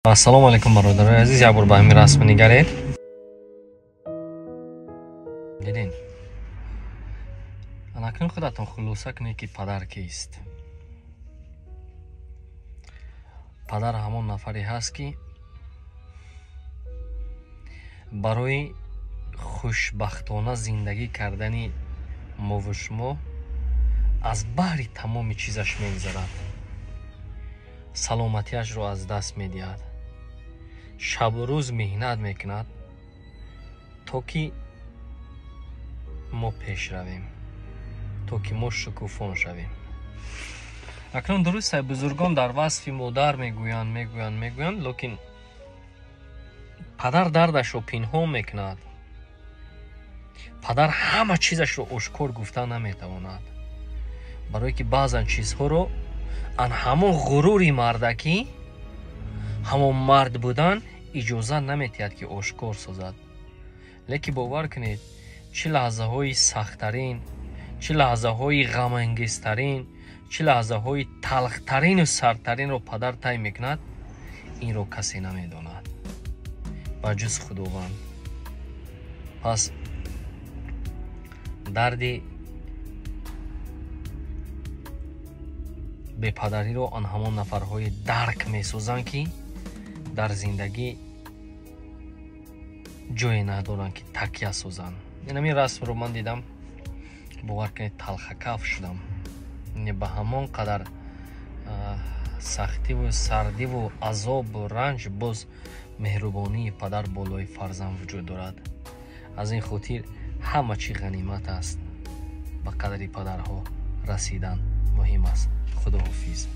assalomu alaykum birodarlar aziz, یک بار به همین رسم نگرید. دیدین اکنون خودتون خلاصه کنید که پدر کیست. پدر همون نفری هست که برای خوشبختانه زندگی کردن ما و شما از بحر تمام چیزش میگذرد، سلامتیش رو از دست میدهد، شب و روز مهنت میکند تا که ما پیش رویم، تا که ما شکوفان شویم. اکنون درست بزرگان در وصف مادر میگویند لیکن پدر دردش رو پنهان میکند. پدر همه چیزش رو آشکار گفتن نمیتواند، برای که بعضا چیزها رو ان همون غروری مردکی، همون مرد بودن اجازه نمیتید که آشکار سازد. لیکن باور کنید چه لحظه های سختترین، چه لحظه های غم انگیزترین، چه لحظه های تلخترین و سردترین رو پدر طی میکند، این رو کسی نمیداند و جز خداوند. پس دردی به پدری رو آن همان نفرهای درک میسازند که در زندگی جای ندارن که تکیه سازن. این همین رسم رو من دیدم، باور کنید تلخ کف شدم. به همان قدر سختی و سردی و عذاب و رنج، باز مهربانی پدر بالای فرزند وجود دارد. از این خاطر همه چی غنیمت است. به قدر پدرها رسیدن مهم است. خداحافظ.